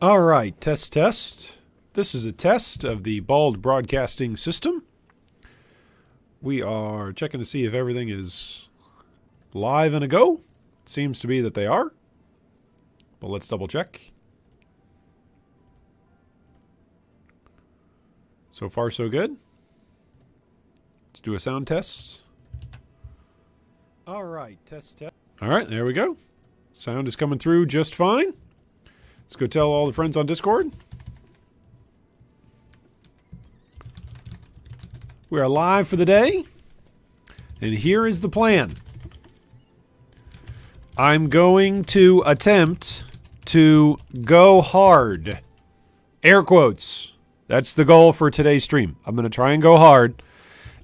All right, test, test. This is a test of the Bald Broadcasting System. We are checking to see if everything is live and a go. It seems to be that they are, but let's double check. So far, so good. Let's do a sound test. All right, test, test. All right, there we go. Sound is coming through just fine. Let's go tell all the friends on Discord. We are live for the day. And here is the plan. I'm going to attempt to go hard. Air quotes. That's the goal for today's stream. I'm going to try and go hard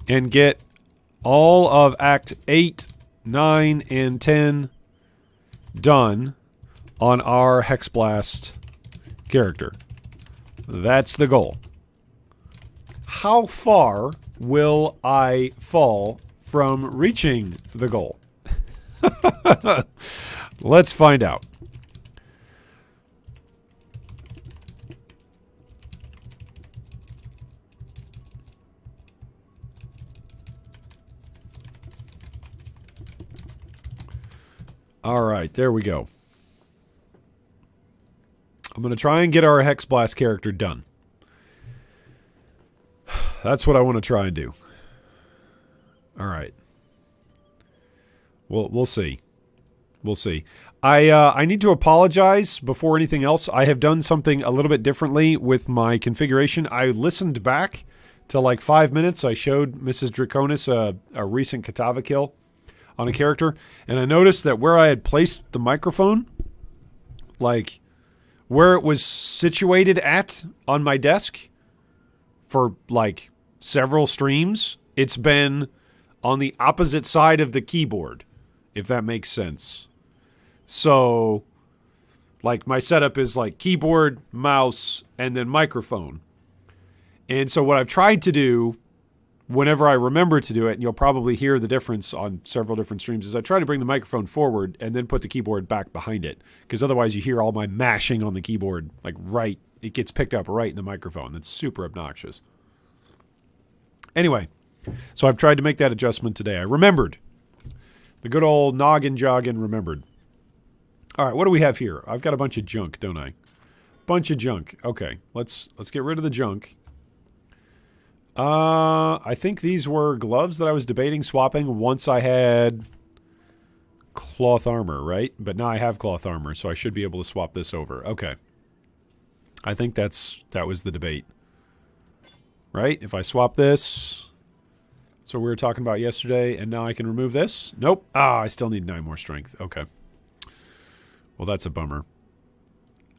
and get all of Act 8, 9, and 10 done on our Hexblast character. That's the goal. How far will I fall from reaching the goal? Let's find out. All right, there we go. I'm going to try and get our Hexblast character done. That's what I want to try and do. All right. We'll see. We'll see. I need to apologize before anything else. I have done something a little bit differently with my configuration. I listened back to like 5 minutes. I showed Mrs. Draconis a recent Katava kill on a character, and I noticed that where I had placed the microphone, like where it was situated at on my desk for like several streams, it's been on the opposite side of the keyboard, if that makes sense. So, like, my setup is like keyboard, mouse, and then microphone. And so what I've tried to do whenever I remember to do it, and you'll probably hear the difference on several different streams, is I try to bring the microphone forward and then put the keyboard back behind it. Because otherwise you hear all my mashing on the keyboard, like right, it gets picked up right in the microphone. That's super obnoxious. Anyway, so I've tried to make that adjustment today. I remembered. The good old noggin joggin remembered. All right, what do we have here? I've got a bunch of junk, don't I? Bunch of junk. Okay, let's get rid of the junk. I think these were gloves that I was debating swapping once I had cloth armor, right? But now I have cloth armor, so I should be able to swap this over. Okay. I think that was the debate. Right? If I swap this, that's what we were talking about yesterday, and now I can remove this. Nope. I still need 9 more strength. Okay. Well, that's a bummer.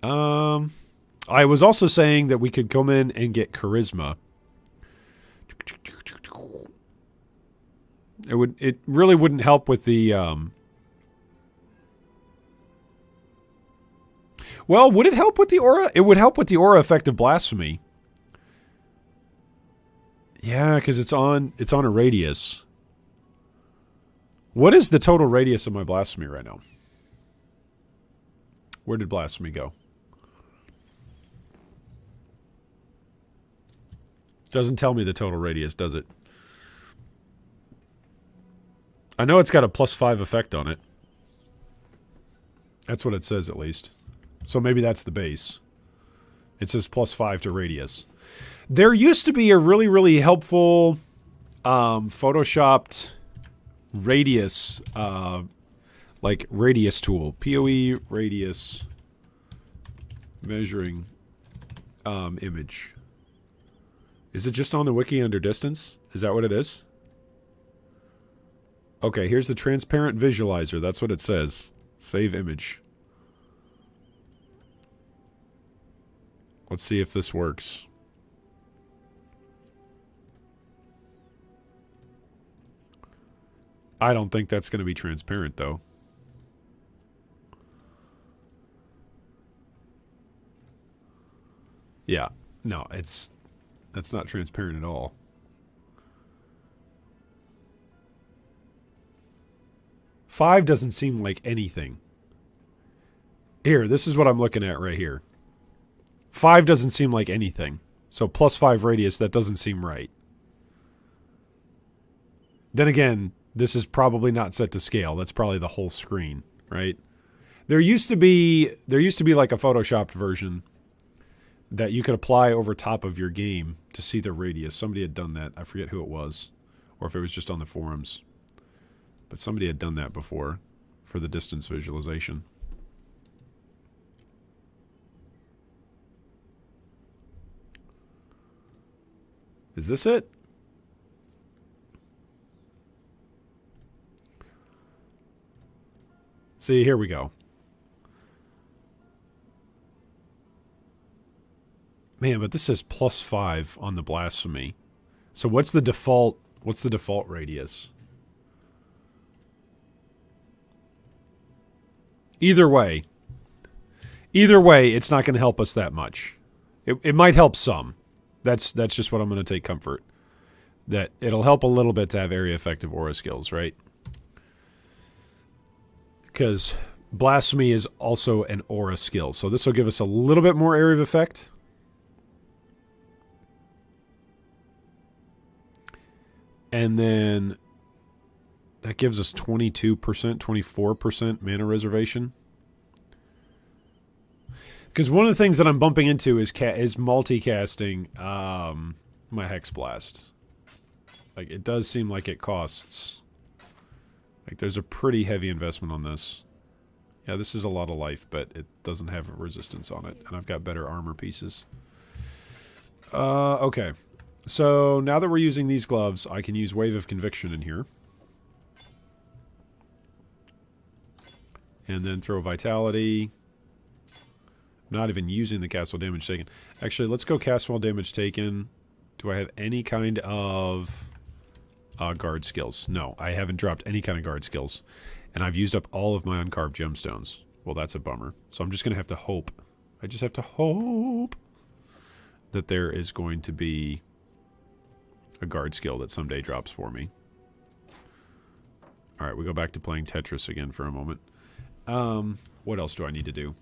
I was also saying that we could come in and get charisma. It really wouldn't help with the well, would it help with the aura? It would help with the aura effect of blasphemy. Yeah, because it's on a radius. What is the total radius of my blasphemy right now? Where did blasphemy go? Doesn't tell me the total radius, does it? I know it's got a +5 effect on it. That's what it says, at least. So maybe that's the base. It says +5 to radius. There used to be a really, really helpful photoshopped radius, like radius tool. POE radius measuring image. Is it just on the wiki under distance? Is that what it is? Okay, here's the transparent visualizer. That's what it says. Save image. Let's see if this works. I don't think that's going to be transparent, though. Yeah. No, that's not transparent at all. Five doesn't seem like anything. Here, this is what I'm looking at right here. 5 doesn't seem like anything. So +5 radius, that doesn't seem right. Then again, this is probably not set to scale. That's probably the whole screen, right? There used to be like a photoshopped version that you could apply over top of your game to see the radius. Somebody had done that. I forget who it was, or if it was just on the forums. But somebody had done that before for the distance visualization. Is this it? See, here we go. Man, but this says +5 on the blasphemy. So what's the default radius? Either way, it's not going to help us that much. It might help some. That's just what I'm going to take comfort. That it'll help a little bit to have area effective aura skills, right? Because blasphemy is also an aura skill. So this will give us a little bit more area of effect. And then that gives us 22%, 24% mana reservation. Because one of the things that I'm bumping into is multicasting my Hex Blast. Like, it does seem like it costs. Like, there's a pretty heavy investment on this. Yeah, this is a lot of life, but it doesn't have a resistance on it. And I've got better armor pieces. Okay. So, now that we're using these gloves, I can use Wave of Conviction in here. And then throw Vitality. Not even using the cast while damage taken. Actually, let's go cast while damage taken. Do I have any kind of guard skills? No, I haven't dropped any kind of guard skills. And I've used up all of my uncarved gemstones. Well, that's a bummer. So I'm just going to have to hope. I just have to hope that there is going to be a guard skill that someday drops for me. Alright, we go back to playing Tetris again for a moment. What else do I need to do?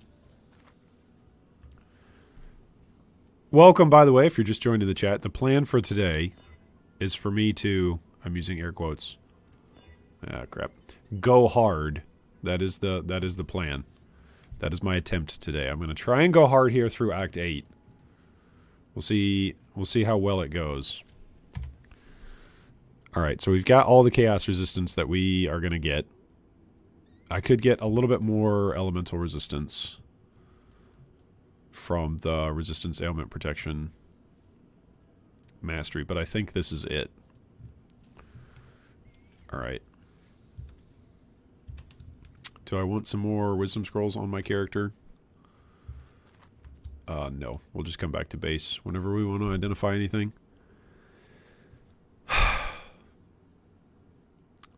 Welcome, by the way, if you're just joining the chat. The plan for today is for me to, I'm using air quotes. Ah, crap. Go hard. That is the plan. That is my attempt today. I'm going to try and go hard here through Act 8. We'll see how well it goes. Alright, so we've got all the chaos resistance that we are going to get. I could get a little bit more elemental resistance from the resistance ailment protection mastery, but I think this is it. Alright. Do I want some more wisdom scrolls on my character? No. We'll just come back to base whenever we want to identify anything.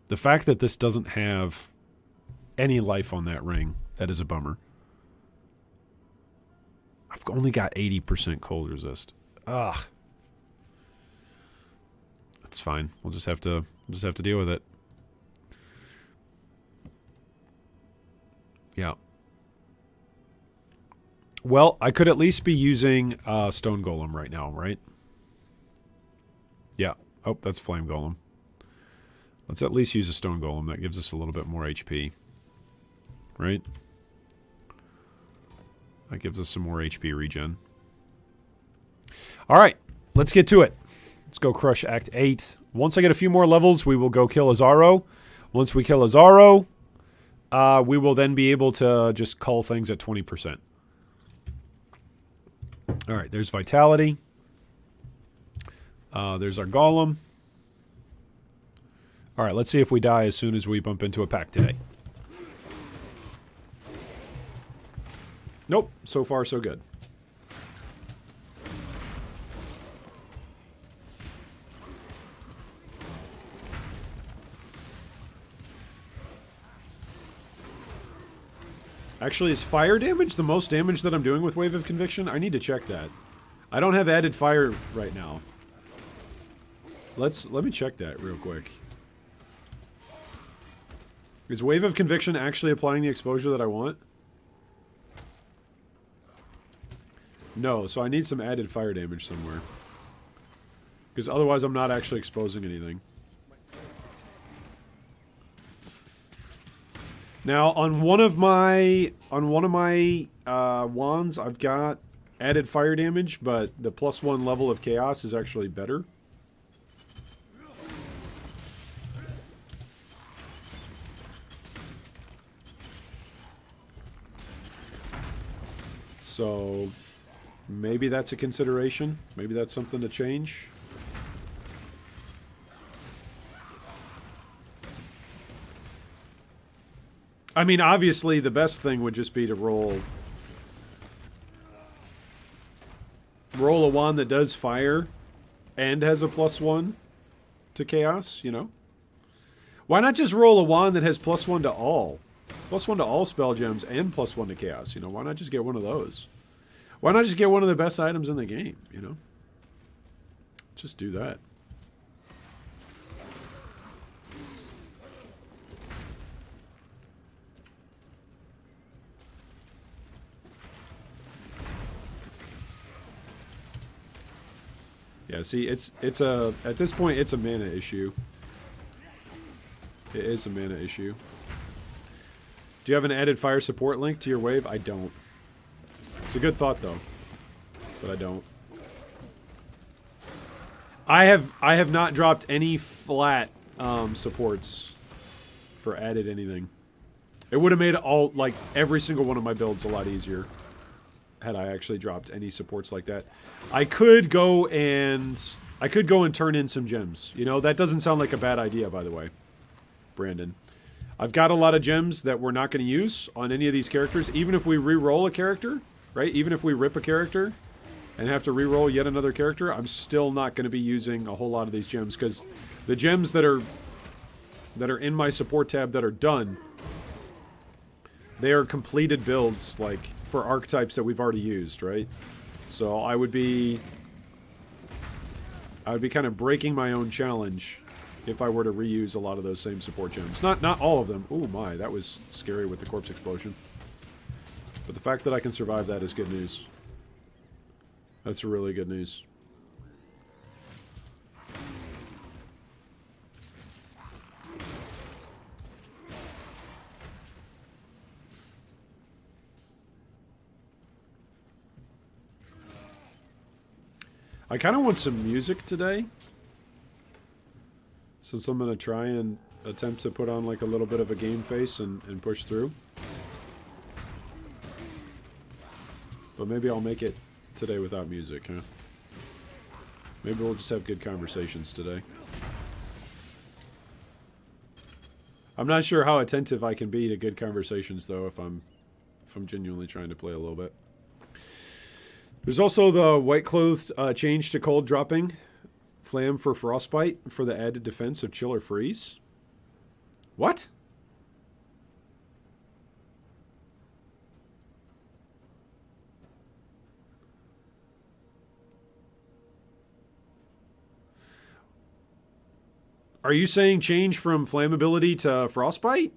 The fact that this doesn't have any life on that ring, that is a bummer. I've only got 80% cold resist. Ugh. That's fine. We'll just have to deal with it. Yeah. Well, I could at least be using Stone Golem right now, right? Yeah. Oh, that's Flame Golem. Let's at least use a Stone Golem. That gives us a little bit more HP. Right? That gives us some more HP regen. Alright, let's get to it. Let's go crush Act 8. Once I get a few more levels, we will go kill Azaro. Once we kill Azaro, we will then be able to just cull things at 20%. Alright, there's Vitality. There's our Golem. Alright, let's see if we die as soon as we bump into a pack today. Nope, so far so good. Actually, is fire damage the most damage that I'm doing with Wave of Conviction? I need to check that. I don't have added fire right now. Let me check that real quick. Is Wave of Conviction actually applying the exposure that I want? No, so I need some added fire damage somewhere. Because otherwise I'm not actually exposing anything. Now on one of my wands I've got added fire damage, but the +1 level of chaos is actually better. So maybe that's a consideration. Maybe that's something to change. I mean, obviously the best thing would just be to roll a wand that does fire and has a +1 to chaos, you know? Why not just roll a wand that has +1 to all? +1 to all spell gems and +1 to chaos, you know? Why not just get one of those? Why not just get one of the best items in the game, you know? Just do that. Yeah, see, it's a, at this point, it's a mana issue. It is a mana issue. Do you have an added fire support link to your wave? I don't. It's a good thought, though. But I don't. I have not dropped any flat supports for added anything. It would have made all, like, every single one of my builds a lot easier had I actually dropped any supports like that. I could go and turn in some gems. You know, that doesn't sound like a bad idea, by the way, Brandon. I've got a lot of gems that we're not going to use on any of these characters. Even if we re-roll a character, right? Even if we rip a character and have to re-roll yet another character, I'm still not going to be using a whole lot of these gems, because the gems that are in my support tab that are done, they are completed builds, like, for archetypes that we've already used, right? So I would be kind of breaking my own challenge if I were to reuse a lot of those same support gems. Not all of them. Oh my, that was scary with the corpse explosion. But the fact that I can survive that is good news. That's really good news. I kind of want some music today, since I'm going to try and attempt to put on like a little bit of a game face and push through. But maybe I'll make it today without music, huh? Maybe we'll just have good conversations today. I'm not sure how attentive I can be to good conversations, though, if I'm genuinely trying to play a little bit. There's also the white-clothed change to cold dropping flam for frostbite for the added defense of chill or freeze. What? Are you saying change from flammability to frostbite?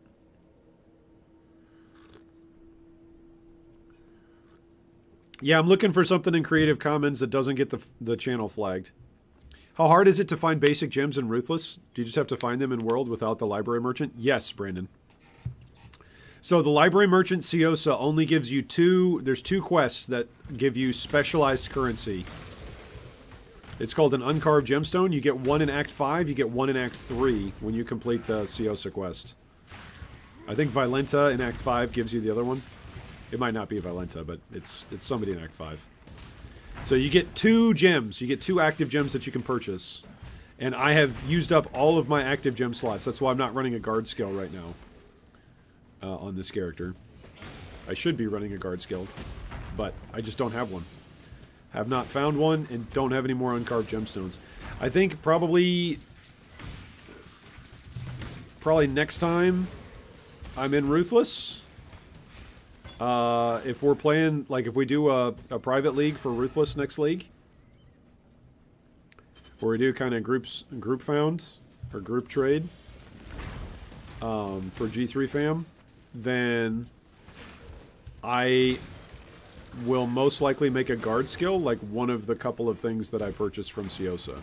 Yeah, I'm looking for something in Creative Commons that doesn't get the channel flagged. How hard is it to find basic gems in Ruthless? Do you just have to find them in World without the Library Merchant? Yes, Brandon. So the Library Merchant Ciosa only gives you there's two quests that give you specialized currency. It's called an Uncarved Gemstone. You get one in Act 5, you get one in Act 3 when you complete the Ciosa quest. I think Violenta in Act 5 gives you the other one. It might not be Violenta, but it's somebody in Act 5. So you get 2 gems. You get 2 active gems that you can purchase. And I have used up all of my active gem slots. That's why I'm not running a guard skill right now on this character. I should be running a guard skill, but I just don't have one. Have not found one and don't have any more uncarved gemstones. I think probably next time I'm in Ruthless, if we're playing, like if we do a private league for Ruthless next league, where we do kind of group found or group trade for G3 fam, then I will most likely make a guard skill like one of the couple of things that I purchased from Ciosa.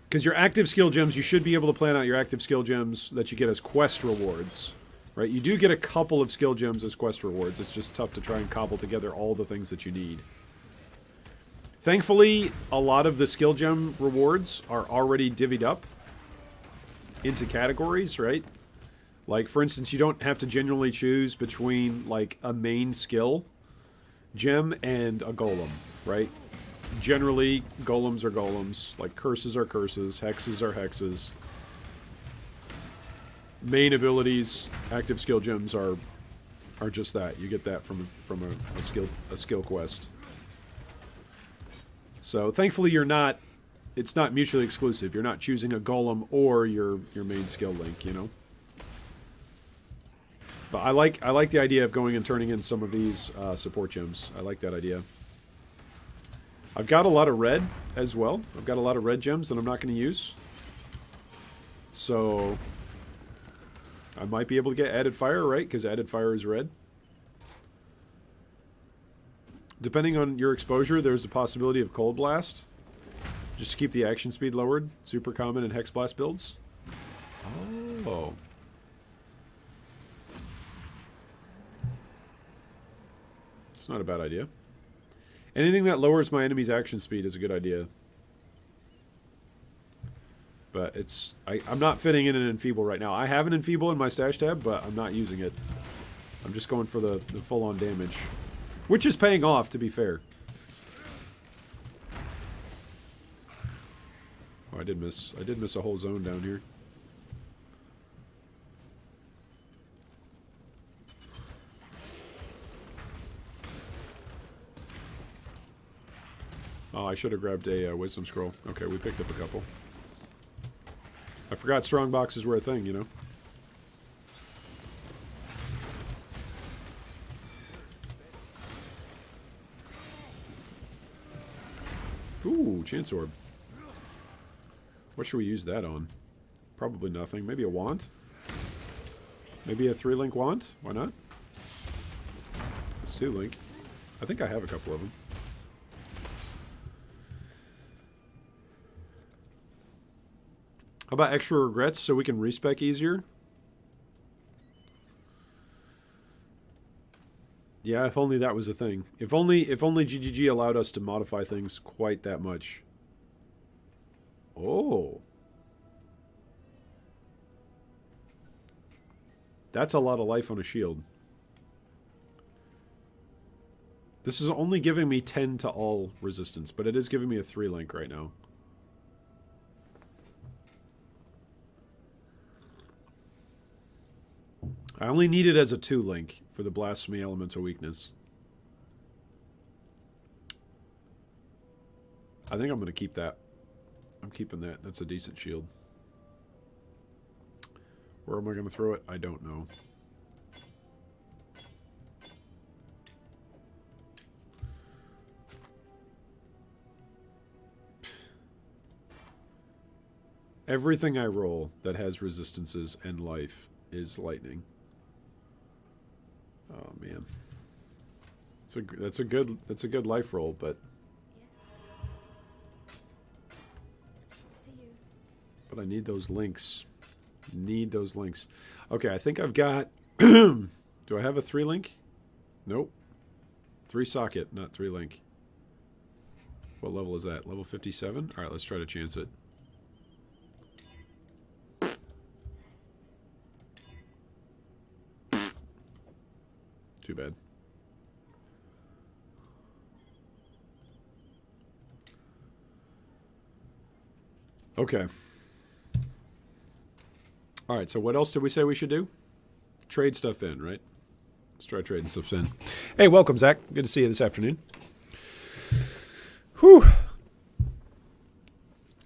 Because your active skill gems, you should be able to plan out your active skill gems that you get as quest rewards. Right? You do get a couple of skill gems as quest rewards. It's just tough to try and cobble together all the things that you need. Thankfully, a lot of the skill gem rewards are already divvied up into categories, right? Like, for instance, you don't have to genuinely choose between, like, a main skill gem and a golem, right? Generally, golems are golems. Like, curses are curses. Hexes are hexes. Main abilities, active skill gems are just that. You get that from a skill quest. So, thankfully, it's not mutually exclusive. You're not choosing a golem or your main skill link, you know? But I like the idea of going and turning in some of these support gems. I like that idea. I've got a lot of red as well. I've got a lot of red gems that I'm not going to use. So I might be able to get added fire, right? Because added fire is red. Depending on your exposure, there's a possibility of cold blast. Just to keep the action speed lowered. Super common in hex blast builds. Oh. It's not a bad idea. Anything that lowers my enemy's action speed is a good idea. But I'm not fitting in an enfeeble right now. I have an enfeeble in my stash tab, but I'm not using it. I'm just going for the full-on damage. Which is paying off, to be fair. Oh, I did miss a whole zone down here. Oh, I should have grabbed a wisdom scroll. Okay, we picked up a couple. I forgot strong boxes were a thing, you know? Ooh, chance orb. What should we use that on? Probably nothing. Maybe a wand? Maybe a 3-link wand? Why not? It's 2-link. I think I have a couple of them. How about extra regrets so we can respec easier? Yeah, if only that was a thing. If only GGG allowed us to modify things quite that much. Oh. That's a lot of life on a shield. This is only giving me 10 to all resistance, but it is giving me a 3-link right now. I only need it as a 2-link for the Blasphemy Elemental Weakness. I think I'm going to keep that. I'm keeping that. That's a decent shield. Where am I going to throw it? I don't know. Everything I roll that has resistances and life is lightning. Oh man, that's a good life roll, but I need those links. Need those links. Okay, I think I've got. Do I have a 3-link? Nope. 3 socket, not 3-link. What level is that? Level 57. All right, let's try to chance it. Too bad. Okay. All right, so what else did we say we should do? Trade stuff in, right? Let's try trading stuff in. Hey, welcome, Zach. Good to see you this afternoon. Whew.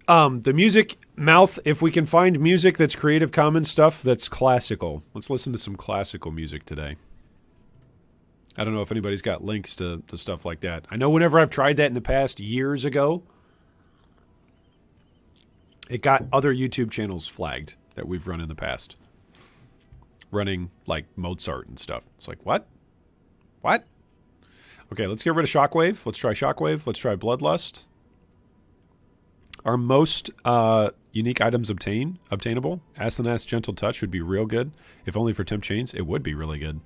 The music, Mouth, if we can find music that's Creative Commons stuff that's classical. Let's listen to some classical music today. I don't know if anybody's got links to stuff like that. I know whenever I've tried that in the past years ago, it got other YouTube channels flagged that we've run in the past. Running like Mozart and stuff. It's like, what? What? Okay, let's get rid of Shockwave. Let's try Shockwave. Let's try Bloodlust. Are most unique items obtainable? Asenath's Gentle Touch would be real good. If only for Temp Chains, it would be really good.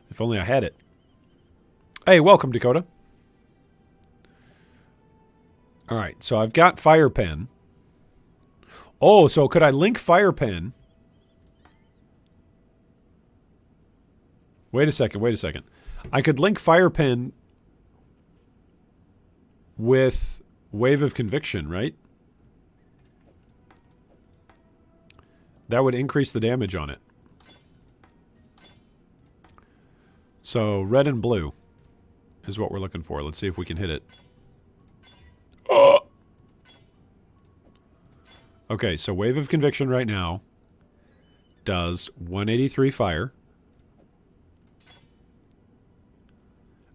If only I had it. Hey, welcome, Dakota. All right, so I've got Fire Pen. Oh, so could I link Fire Pen? Wait a second. I could link Fire Pen with Wave of Conviction, right? That would increase the damage on it. So red and blue is what we're looking for. Let's see if we can hit it. Oh! Okay, so Wave of Conviction right now does 183 fire.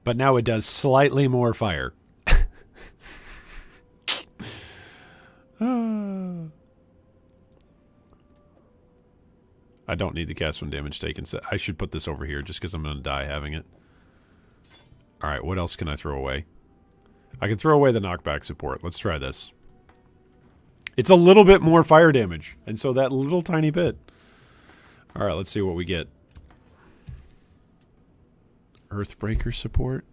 But now it does slightly more fire. I don't need the cast when damage taken. I should put this over here just because I'm going to die having it. Alright, what else can I throw away? I can throw away the knockback support. Let's try this. It's a little bit more fire damage. And so that little tiny bit. Alright, let's see what we get. Earthbreaker support.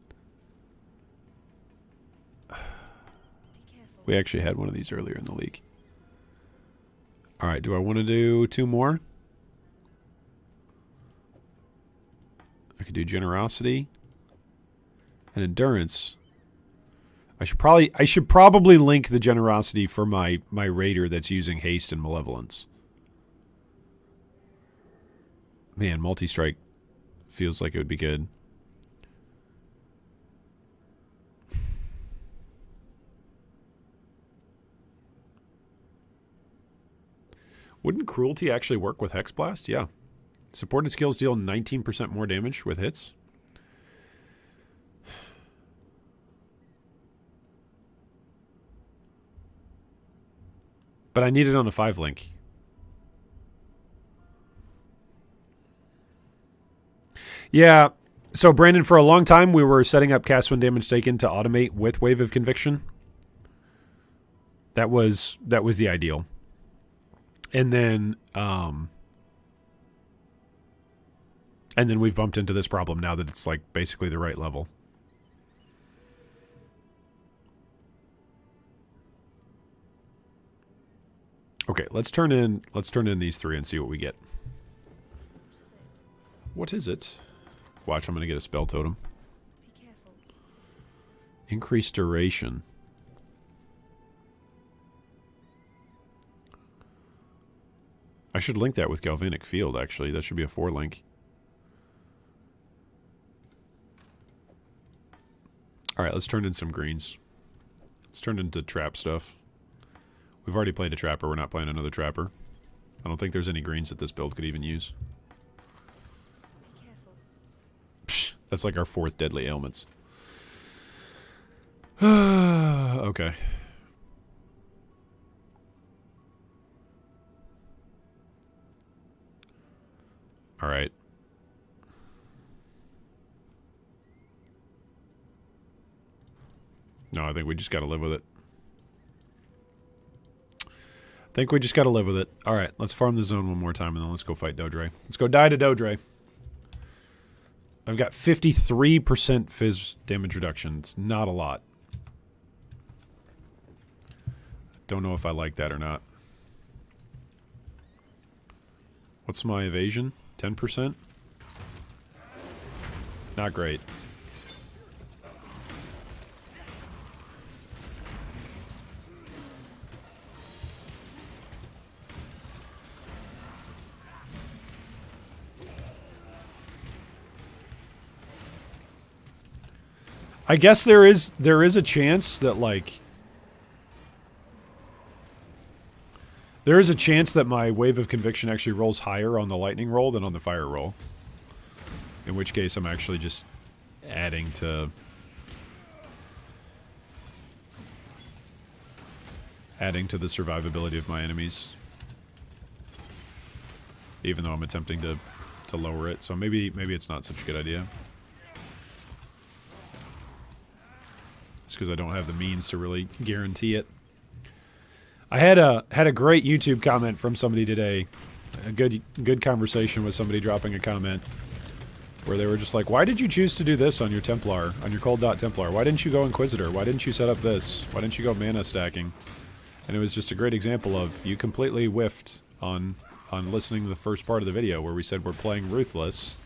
We actually had one of these earlier in the league. Alright, do I want to do 2 more? I could do Generosity and Endurance. I should probably link the Generosity for my Raider that's using Haste and Malevolence. Man, Multi-Strike feels like it would be good. Wouldn't Cruelty actually work with Hexblast? Yeah. Supported skills deal 19% more damage with hits. But I need it on a 5 link. Yeah. So, Brandon, for a long time, we were setting up cast when damage taken to automate with Wave of Conviction. That was the ideal. And then we've bumped into this problem now that it's like basically the right level. Okay, let's turn in these 3 and see what we get. What is it? Watch, I'm going to get a spell totem. Be careful. Increased duration. I should link that with Galvanic Field, actually. That should be a 4 link. Alright, let's turn in some greens. Let's turn into trap stuff. We've already played a trapper. We're not playing another trapper. I don't think there's any greens that this build could even use. Be careful. Psh, that's like our 4th deadly ailments. Okay. Alright. No, I think we just gotta live with it. Alright, let's farm the zone one more time and then let's go fight Dodre. Let's go die to Dodre. I've got 53% Fizz damage reduction. It's not a lot. Don't know if I like that or not. What's my evasion? 10%? Not great. I guess there is a chance that like there is a chance that my Wave of Conviction actually rolls higher on the lightning roll than on the fire roll. In which case I'm actually just adding to the survivability of my enemies. Even though I'm attempting to lower it. So maybe it's not such a good idea. because I don't have the means to really guarantee it. I had a great YouTube comment from somebody today. A good conversation with somebody dropping a comment where they were just like, why did you choose to do this on your Templar, on your Cold Dot Templar? Why didn't you go Inquisitor? Why didn't you set up this? Why didn't you go mana stacking? And it was just a great example of you completely whiffed on listening to the first part of the video where we said we're playing Ruthless,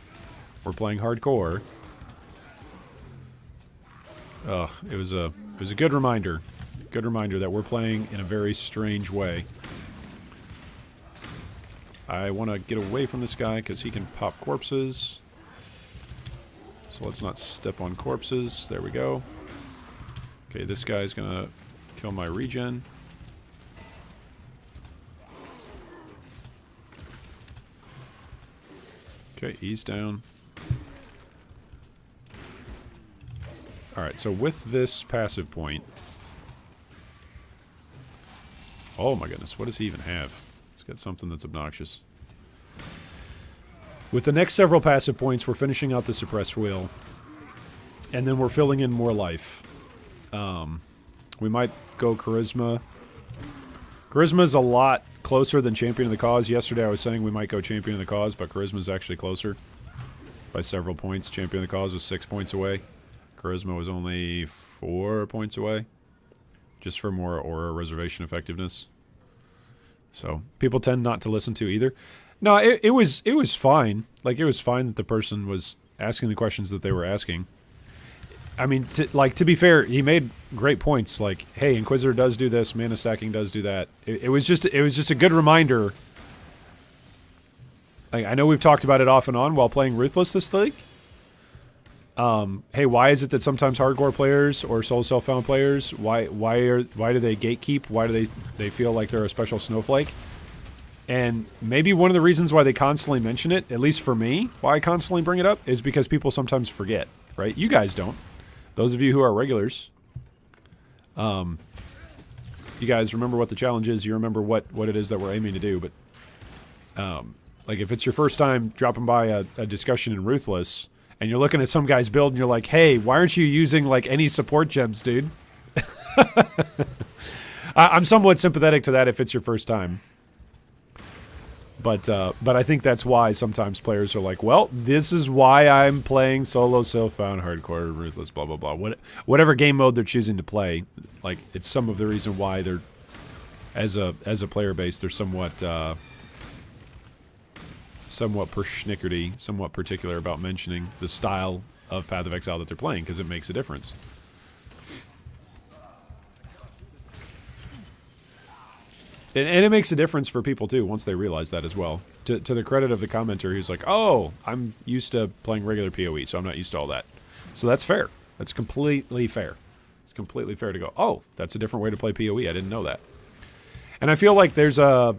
we're playing hardcore. It was a good reminder. Good reminder that we're playing in a very strange way. I want to get away from this guy because he can pop corpses. So let's not step on corpses. There we go. Okay, this guy's going to kill my regen. Okay, he's down. Alright, so with this passive point... Oh my goodness, what does he even have? He's got something that's obnoxious. With the next several passive points, we're finishing out the suppressed wheel. And then we're filling in more life. We might go Charisma. Charisma's a lot closer than Champion of the Cause. Yesterday I was saying we might go Champion of the Cause, but Charisma's actually closer by several points. Champion of the Cause was 6 points away. Charisma was only 4 points away. Just for more aura reservation effectiveness. So, people tend not to listen to either. No, it was fine. Like, it was fine that the person was asking the questions that they were asking. I mean, to be fair, he made great points. Like, hey, Inquisitor does do this, mana stacking does do that. It was just a good reminder. Like, I know we've talked about it off and on while playing Ruthless this week. Hey, why is it that sometimes hardcore players or solo self-found players, why do they gatekeep? Why do they feel like they're a special snowflake? And maybe one of the reasons why they constantly mention it, at least for me, why I constantly bring it up, is because people sometimes forget, right? You guys don't. Those of you who are regulars, you guys remember what the challenge is. You remember what it is that we're aiming to do. But like if it's your first time dropping by a discussion in Ruthless, and you're looking at some guy's build, and you're like, hey, why aren't you using like any support gems, dude? I'm somewhat sympathetic to that if it's your first time. But I think that's why sometimes players are like, well, this is why I'm playing solo, self-found, hardcore, Ruthless, blah, blah, blah. Whatever game mode they're choosing to play, like, it's some of the reason why they're, as a player base, they're somewhat persnickety, somewhat particular about mentioning the style of Path of Exile that they're playing, because it makes a difference. And it makes a difference for people, too, once they realize that as well. To the credit of the commenter, who's like, oh, I'm used to playing regular PoE, so I'm not used to all that. So that's fair. That's completely fair. It's completely fair to go, oh, that's a different way to play PoE. I didn't know that. And I feel like there's a...